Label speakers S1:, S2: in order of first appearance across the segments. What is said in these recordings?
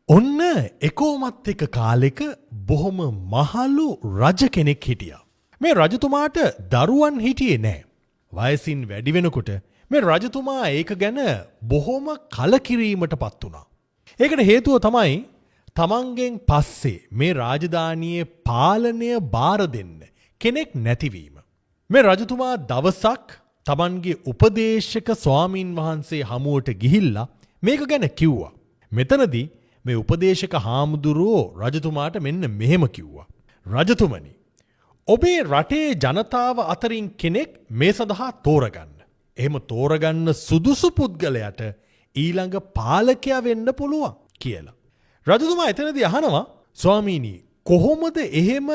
S1: ඔන්න එකෝමත් එක කාලෙක බොහොම මහලු රජ කෙනෙක් හිටියා. මේ රජතුමාට දරුවන් හිටියේ නෑ. වයසින් වැඩි වෙනකොට මේ රජතුමා ඒක ගැන බොහොම කලකිරීමට පත් වුණා. ඒකට හේතුව තමයි තමන්ගෙන් පස්සේ මේ රාජධානියේ පාලනය බාර දෙන්න කෙනෙක් නැතිවීම. මේ රජතුමා දවසක් තමන්ගේ උපදේශක ස්වාමින් වහන්සේ හමුවට ගිහිල්ලා මේක ගැන කිව්වා. මෙතනදී මේ උපදේශක හාමුදුරුවෝ රජතුමාට මෙන්න මෙහෙම කිව්වා. රජතුමනි, ඔබේ රටේ ජනතාව අතරින් කෙනෙක් මේ සඳහා තෝරගන්න. එහෙම තෝරගන්න සුදුසු පුද්ගලයාට ඊළඟ පාලකයා වෙන්න පුළුවන් කියලා. රජතුමා එතනදී අහනවා, ස්වාමීනි, කොහොමද එහෙම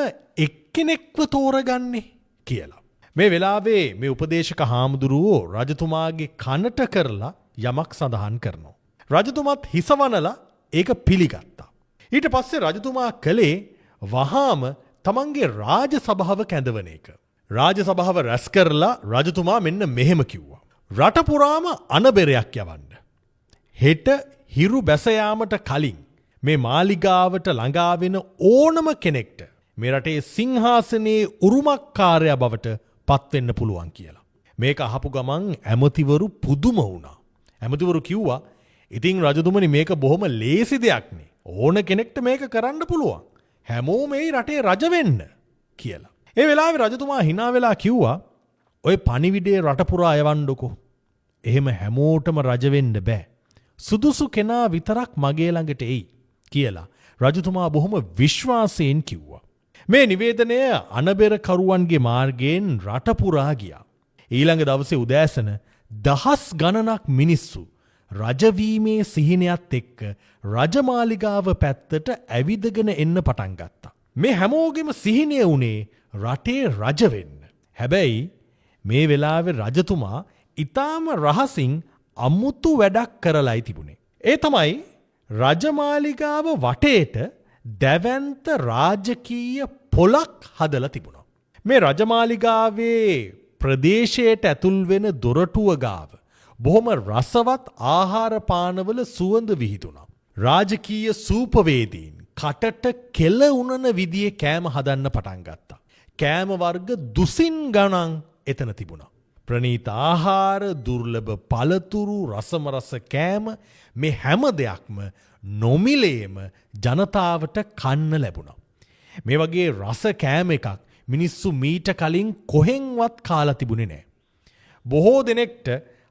S1: එක්කෙනෙක්ව තෝරගන්නේ කියලා. මේ වෙලාවේ මේ උපදේශක හාමුදුරුවෝ රජතුමාගේ කනට කරලා යමක් සඳහන් කරනවා. රජතුමත් හිසවනලා ඒක පිළිගත්තා. ඊට පස්සේ රජතුමා කළේ වහාම තමන්ගේ රාජ සභාව කැඳවන එක. රාජ සභාව රැස් කරලා රජතුමා මෙන්න මෙහෙම කිව්වා. රට පුරාම අනබෙරයක් යවන්න. හෙට හිරු බැස යාමට කලින් මේ මාලිගාවට ළඟා වෙන ඕනම කෙනෙක්ට මේ රටේ සිංහාසනයේ උරුමකාරයා බවට පත් වෙන්න පුළුවන් කියලා. මේක අහපු ගමන් ඇමතිවරු පුදුම වුණා. ඇමතිවරු කිව්වා, ඉතින් රජතුමනි, මේක බොහොම ලේසි දෙයක් නේ. ඕන කෙනෙක්ට මේක කරන්න පුළුවන්. හැමෝම මේ රටේ රජ වෙන්න කියලා. ඒ වෙලාවේ රජතුමා hina වෙලා කිව්වා, ඔය පණිවිඩේ රට පුරා යවන්නකෝ. එහෙම හැමෝටම රජ වෙන්න බෑ. සුදුසු කෙනා විතරක් මගේ ළඟට එයි කියලා රජතුමා බොහොම විශ්වාසයෙන් කිව්වා. මේ නිවේදනය අනබෙර කරුවන්ගේ මාර්ගයෙන් රට පුරා ගියා. ඊළඟ දවසේ උදෑසන දහස් ගණනක් මිනිස්සු රජවීමේ සිහිනයත් එක්ක රජමාලිගාව පැත්තට ඇවිදගෙන එන්න පටන් ගත්තා. මේ හැමෝගෙම සිහිනය වුණේ රටේ රජ වෙන්න. හැබැයි මේ වෙලාවේ රජතුමා ඊටාම රහසින් අමුතු වැඩක් කරලායි තිබුණේ. ඒ තමයි රජමාලිගාව වටේට දැවැන්ත රාජකීය පොලක් හදලා තිබුණා. මේ රජමාලිගාවේ ප්‍රදේශයට ඇතුල් වෙන දොරටුව ගාව බොහොම රසවත් ආහාර පානවල සුවඳ විහිදුණා. රාජකීය සූපවේදීන් කටට කෙල උනන විදිහේ කෑම හදන්න පටන් ගත්තා. කෑම වර්ග දුසින් ගණන් එතන තිබුණා. ප්‍රණීත ආහාර, දුර්ලභ පළතුරු, රසමරස කෑම, මේ හැම දෙයක්ම නොමිලේම ජනතාවට කන්න ලැබුණා. මේ වගේ රස කෑම එකක් මිනිස්සු මීට කලින් කොහෙන්වත් කාලා තිබුණේ නැහැ. බොහෝ දෙනෙක්ට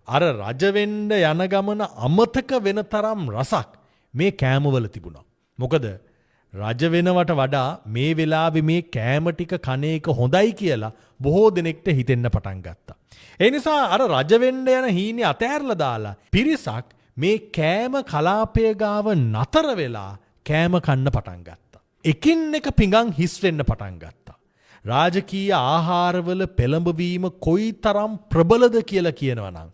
S1: අර රජ වෙන්න යන ගමන අමතක වෙන තරම් රසක් මේ කෑමවල තිබුණා. මොකද රජ වෙනවට වඩා මේ වෙලාවේ මේ කෑම ටික කන එක හොඳයි කියලා බොහෝ දෙනෙක්ට හිතෙන්න පටන් ගත්තා. ඒ නිසා අර රජ වෙන්න යන හීනේ අතෑරලා දාලා පිරිසක් මේ කෑම කලාපය ගාව නතර වෙලා කෑම කන්න පටන් ගත්තා. එකින් එක පිඟන් හිස් වෙන්න පටන් ගත්තා. රාජකීය ආහාරවල පෙළඹවීම කොයිතරම් ප්‍රබලද කියලා කියනවනම්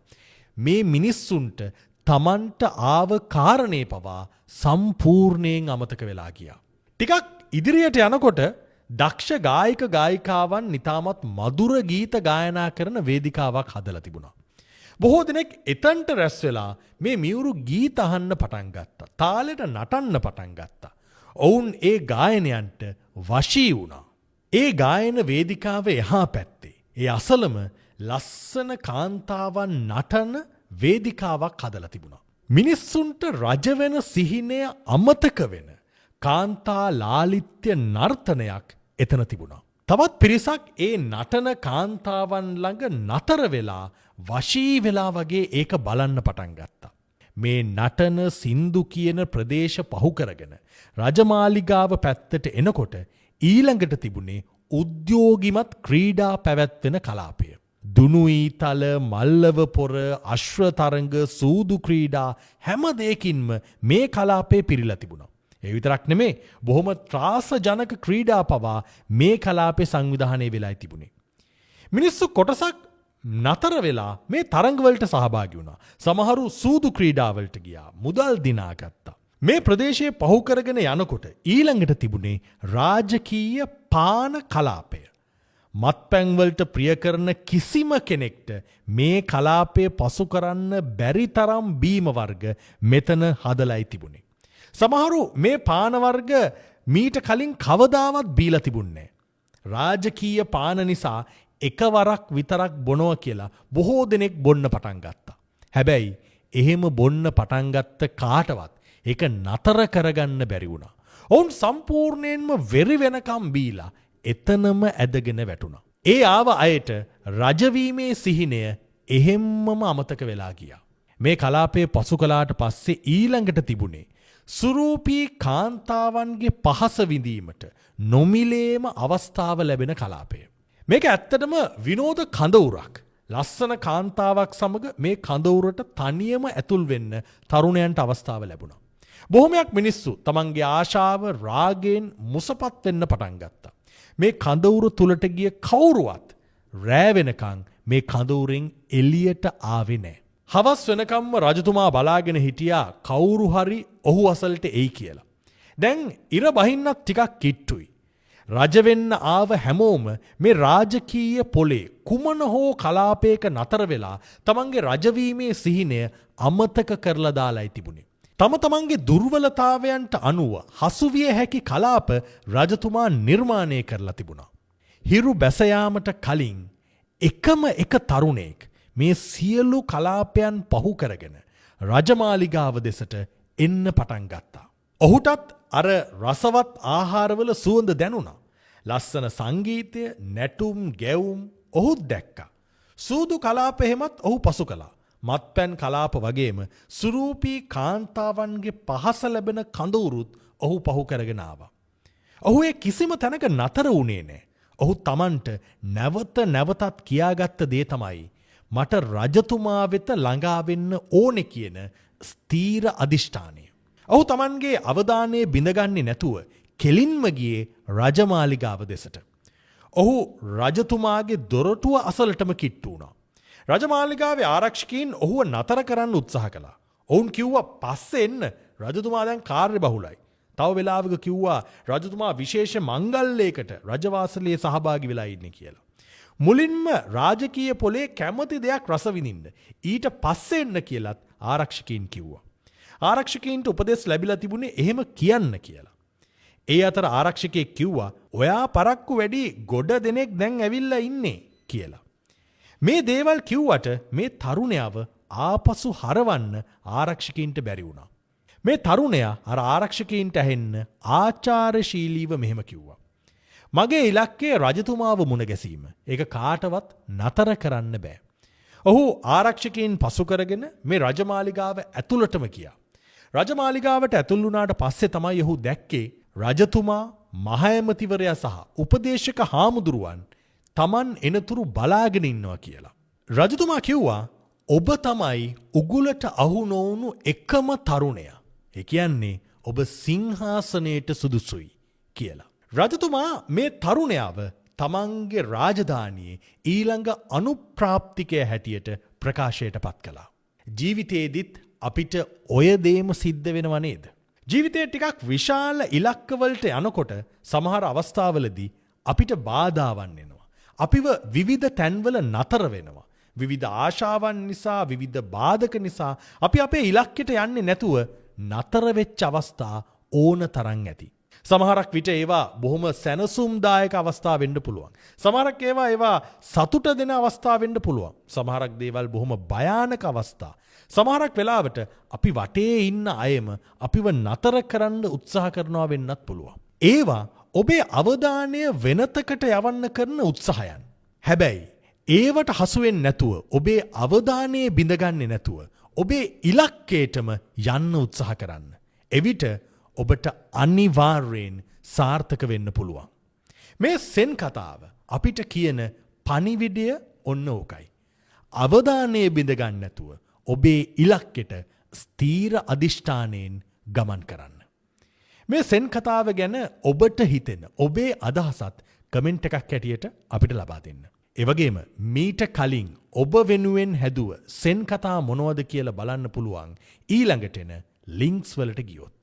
S1: මේ මිනිස්සුන්ට තමන්ට ආව කාරණේ පවා සම්පූර්ණයෙන් අමතක වෙලා ගියා. ටිකක් ඉදිරියට යනකොට දක්ෂ ගායක ගායිකාවන් නිතාමත් මధుර ගීත ගායනා කරන වේදිකාවක් හදලා තිබුණා. බොහෝ දෙනෙක් එතනට රැස් වෙලා මේ මියුරු ගීත අහන්න පටන් ගත්තා. තාලෙට නටන්න පටන් ගත්තා. ඔවුන් ඒ ගායනයන්ට වශී වුණා. ඒ ගායන වේදිකාවේ එහා පැත්තේ ඒ අසලම ලස්සන කාන්තාවන් නටන වේදිකාවක් හදලා තිබුණා. මිනිස්සුන්ට රජ වෙන සිහිනය අමතක වෙන කාන්තා ලාලිත්‍ය නර්තනයක් එතන තිබුණා. තවත් පිරිසක් ඒ නටන කාන්තාවන් ළඟ නතර වෙලා වශී වෙලා වගේ ඒක බලන්න පටන් ගත්තා. මේ නටන සින්දු කියන ප්‍රදේශ පහු කරගෙන රජමාලිගාව පැත්තට එනකොට ඊළඟට තිබුණේ උද්‍යෝගිමත් ක්‍රීඩා පැවැත්වෙන කලාපය. දුනුඊතල, මල්ලව පොර, අශ්ව තරඟ, සූදු ක්‍රීඩා හැම දෙයකින්ම මේ කලාපේ පිරීලා තිබුණා. ඒ විතරක් නෙමේ, බොහොම ත්‍රාසජනක ක්‍රීඩා පවා මේ කලාපේ සංවිධානය වෙලා තිබුණේ. මිනිස්සු කොටසක් නතර වෙලා මේ තරඟවලට සහභාගී වුණා. සමහරු සූදු ක්‍රීඩාවලට ගියා, මුදල් දිනා ගත්තා. මේ ප්‍රදේශයේ පහු කරගෙන යනකොට ඊළඟට තිබුණේ රාජකීය පාන කලාපය. මත්පැන් වලට ප්‍රිය කරන කිසිම කෙනෙක්ට මේ කලාපය පසු කරන්න බැරි තරම් බීම වර්ග මෙතන හදලායි තිබුණේ. සමහරු මේ පාන වර්ග මීට කලින් කවදාවත් බීලා තිබුණේ නැහැ. රාජකීය පාන නිසා එකවරක් විතරක් බොනවා කියලා බොහෝ දෙනෙක් බොන්න පටන් ගත්තා. හැබැයි එහෙම බොන්න පටන් ගත්ත කාටවත් ඒක නතර කරගන්න බැරි වුණා. ඔවුන් සම්පූර්ණයෙන්ම වෙරි වෙනකම් බීලා එතනම ඇදගෙන වැටුණා. ඒ ආව අයට රජවීමේ සිහිනය එහෙම්මම අමතක වෙලා ගියා. මේ කලාපයේ පසු කලාට පස්සේ ඊළඟට තිබුණේ සුරූපී කාන්තාවන්ගේ පහස විඳීමට නොමිලේම අවස්ථාව ලැබෙන කලාපය. මේක ඇත්තටම විනෝද කඳවුරක්. ලස්සන කාන්තාවක් සමග මේ කඳවුරට තනියම ඇතුල් වෙන්න තරුණයන්ට අවස්ථාව ලැබුණා. බොහොමයක් මිනිස්සු තමන්ගේ ආශාව රාගයෙන් මුසපත් වෙන්න පටන් ගත්තා. මේ කඳවුර තුලට ගිය කවුරුවත් රෑ වෙනකන් මේ කඳවුරෙන් එළියට ආවේ නැහැ. හවස් වෙනකම්ම රජතුමා බලාගෙන හිටියා කවුරු හරි ඔහු අසලට එයි කියලා. දැන් ඉර බහින්නත් ටිකක් කිට්ටුයි. රජ වෙන්න ආව හැමෝම මේ රාජකීය පොලේ කුමන හෝ කලාපයක නතර වෙලා තමන්ගේ රජවීමේ සිහිනය අමතක කරලා දාලායි තිබුණේ. තමන්ගේ දුර්වලතාවයන්ට අනුව හසුවිය හැකි කලාප රජතුමා නිර්මාණය කරලා තිබුණා. හිරු බැස යාමට කලින් එකම එක තරුණයෙක් මේ සියලු කලාපයන් පහු කරගෙන රජමාලිගාව දෙසට එන්න පටන් ගත්තා. ඔහුටත් අර රසවත් ආහාරවල සුවඳ දැනුණා. ලස්සන සංගීතය, නැටුම්, ගැයුම් ඔහුත් දැක්කා. සූදු කලාප එහෙමත් ඔහු පසු කළා. මත්පැන් කලාප වගේම සුරූපී කාන්තාවන්ගේ පහස ලැබෙන කඳවුරුත් ඔහු පහු කරගෙන ආවා. ඔහු ඒ කිසිම තැනක නතර වුණේ නැහැ. ඔහු Tamanට නැවත නැවතත් කියාගත්ත දේ තමයි මට රජතුමා වෙත ළඟා වෙන්න ඕනේ කියන ස්ථීර අදිෂ්ඨානය. ඔහු Tamanගේ අවධානය බිඳගන්නේ නැතුව කෙලින්ම ගියේ රජමාලිගාව දෙසට. ඔහු රජතුමාගේ දොරටුව අසලටම කිට්ටු වුණා. රජමාලිගාවේ ආරක්ෂකයින් ඔහුව නතර කරන්න උත්සාහ කළා. ඔවුන් කිව්වා පස්සේ එන්න රජතුමා දැන් කාර්යබහුලයි. තව වෙලාවක කිව්වා රජතුමා විශේෂ මංගල්‍යයකට රජවාසලේ සහභාගී වෙලා ඉන්නේ කියලා. මුලින්ම රාජකීය පොලේ කැමති දෙයක් රස විඳින්න ඊට පස්සේ එන්න කියලාත් ආරක්ෂකයින් කිව්වා. ආරක්ෂකයින්ට උපදෙස් ලැබිලා තිබුණේ එහෙම කියන්න කියලා. ඒ අතර ආරක්ෂකයෙක් කිව්වා ඔයා පරක්කු වැඩි ගොඩ දෙනෙක් දැන් ඇවිල්ලා ඉන්නේ කියලා. මේ දේවල් කිව්වට මේ තරුණයව ආපසු හරවන්න ආරක්ෂකයින්ට බැරි වුණා. මේ තරුණයා අර ආරක්ෂකයින්ට ඇහෙන්න ආචාරශීලීව මෙහෙම කිව්වා. මගේ ඉලක්කය රජතුමාව මුණ ගැසීම. ඒක කාටවත් නතර කරන්න බෑ. ඔහු ආරක්ෂකයින් පසු කරගෙන මේ රජමාලිගාව ඇතුළටම ගියා. රජමාලිගාවට ඇතුල් වුණාට පස්සේ තමයි ඔහු දැක්කේ රජතුමා, මහඇමතිවරයා සහ උපදේශක හාමුදුරුවන් Taman එනතුරු බලාගෙන ඉන්නවා කියලා. රජතුමා කිව්වා ඔබ තමයි උගුලට අහු නොවුණු එකම තරුණයා. ඒ කියන්නේ ඔබ සිංහාසනයට සුදුසුයි කියලා. රජතුමා මේ තරුණයාව තමන්ගේ රාජධානියේ ඊළඟ අනුප්‍රාප්තිකය හැටියට ප්‍රකාශයට පත් කළා. ජීවිතේදිත් අපිට ඔය දේම සිද්ධ වෙනව නේද? ජීවිතේ ටිකක් විශාල ඉලක්කවලට යනකොට සමහර අවස්ථාවලදී අපිට බාධාවන් එනවා. අපිව විවිධ තැන්වල නතර වෙනවා. විවිධ ආශාවන් නිසා, විවිධ බාධක නිසා අපි අපේ ඉලක්කයට යන්නේ නැතුව නතර වෙච්ච අවස්ථා ඕන තරම් ඇති. සමහරක් විට ඒවා බොහොම සැනසුම්දායක අවස්ථා වෙන්න පුළුවන්. සමහරක් ඒවා සතුට දෙන අවස්ථා වෙන්න පුළුවන්. සමහරක් දේවල් බොහොම භයානක අවස්ථා. සමහරක් වෙලාවට අපි වටේ ඉන්න අයම අපිව නතර කරන්න උත්සාහ කරනවා වෙන්නත් පුළුවන්. ඒවා ඔබේ අවධානය වෙනතකට යවන්න කරන උත්සාහයන්. හැබැයි ඒවට හසු වෙන්නේ නැතුව, ඔබේ අවධානය බිඳගන්නේ නැතුව ඔබේ ඉලක්කයටම යන්න උත්සාහ කරන්න. එවිට ඔබට අනිවාර්යෙන් සාර්ථක වෙන්න පුළුවන්. මේ සෙන් කතාව අපිට කියන පණිවිඩය ඔන්න ඕකයි. අවධානය බිඳගන්න නැතුව ඔබේ ඉලක්කයට ස්ථීර අදිෂ්ඨානයෙන් ගමන් කරන්න. මේ සෙන් කතාව ගැන ඔබට හිතෙන ඔබේ අදහසත් කමෙන්ට් එකක් හැටියට අපිට ලබා දෙන්න. ඒ වගේම මීට කලින් ඔබ වෙනුවෙන් හැදුව සෙන් කතා මොනවද කියලා බලන්න පුළුවන් ඊළඟට එන ලින්ක්ස් වලට ගියොත්.